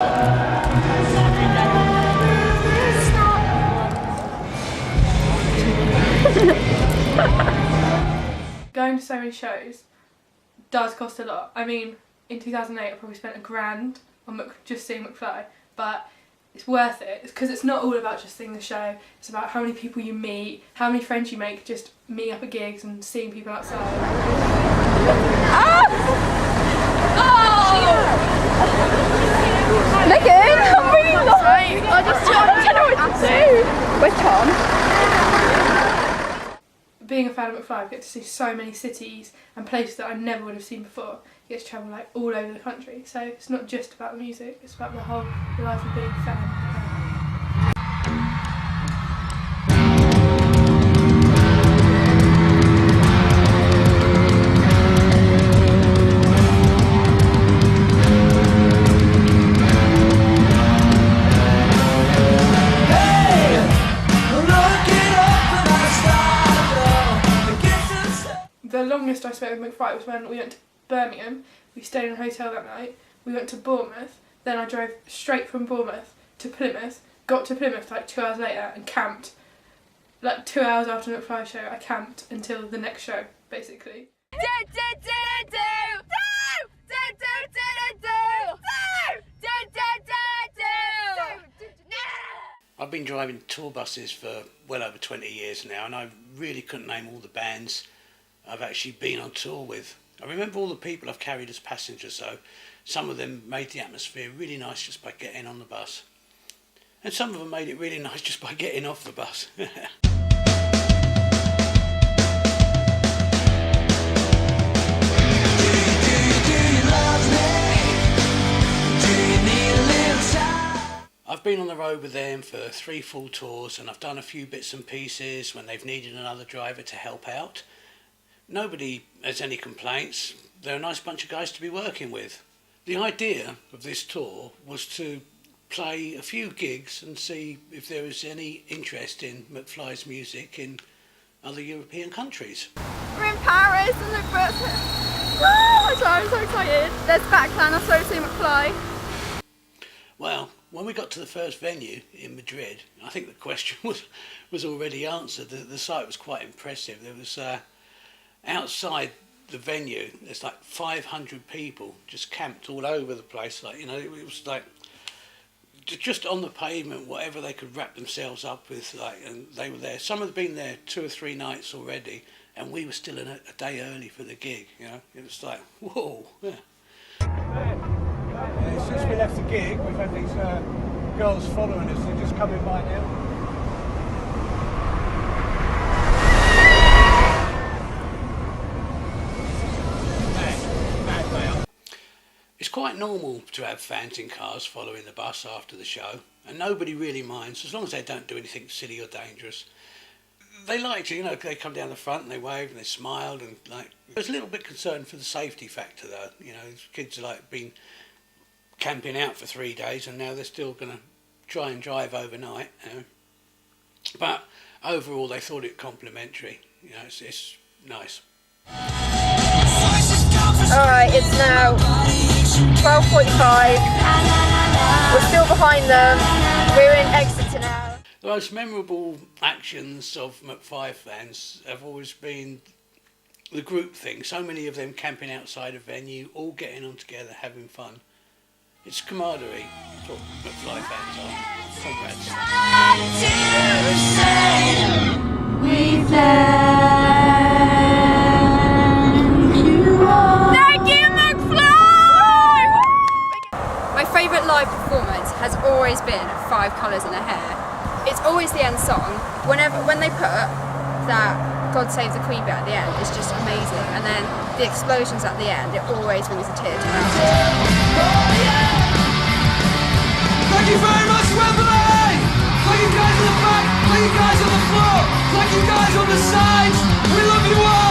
Going to so many shows does cost a lot. I mean, in 2008 I probably spent £1,000 on just seeing Mcfly, but it's worth it because it's not all about just seeing the show. It's about how many people you meet, how many friends you make just meeting up at gigs and seeing people outside. Ah! Oh! Megan, I'm really sorry. I don't know what to do. Where's Tom? Being a fan of Mcfly, I get to see so many cities and places that I never would have seen before. You get to travel like all over the country, so it's not just about the music, it's about the whole life of being a fan. The longest I spent with Mcfly was when we went to Birmingham. We stayed in a hotel that night. We went to Bournemouth. Then I drove straight from Bournemouth to Plymouth. Got to Plymouth like 2 hours later and camped. Like 2 hours after the Mcfly show, I camped until the next show, basically. I've been driving tour buses for well over 20 years now, and I really couldn't name all the bands I've actually been on tour with. I remember all the people I've carried as passengers though. Some of them made the atmosphere really nice just by getting on the bus. And some of them made it really nice just by getting off the bus. I've been on the road with them for 3 full tours, and I've done a few bits and pieces when they've needed another driver to help out. Nobody has any complaints. They're a nice bunch of guys to be working with. The idea of this tour was to play a few gigs and see if there was any interest in Mcfly's music in other European countries. We're in Paris and look at oh, I'm so excited. There's Backland, I saw see Mcfly. Well, when we got to the first venue in Madrid, I think the question was already answered. The site was quite impressive. There was outside the venue, there's like 500 people just camped all over the place. Like, you know, it was like just on the pavement, whatever they could wrap themselves up with, like, and they were there. Some had been there 2 or 3 nights already, and we were still a day early for the gig. You know, it was like, whoa. Yeah. Since we left the gig, we've had these girls following us. They're just coming by now. It's quite normal to have fans in cars following the bus after the show, and nobody really minds as long as they don't do anything silly or dangerous. They like to, you know, they come down the front and they wave and they smiled, and like, I was a little bit concerned for the safety factor though. You know, kids are like been camping out for 3 days and now they're still going to try and drive overnight. You know? But overall they thought it complimentary. You know, it's nice. Alright, it's now 12:45. We're still behind them. We're in Exeter now. The most memorable actions of Mcfly fans have always been the group thing. So many of them camping outside a venue, all getting on together, having fun. It's camaraderie. That's what Mcfly fans are. Comrades. My favourite live performance has always been 5 Colours in Her Hair. It's always the end song. When they put that God Save the Queen bit at the end, it's just amazing. And then the explosions at the end, it always brings a tear to my eye. Thank you very much, Wembley! Thank you guys on the back, thank you guys on the floor, thank you guys on the sides. We love you all!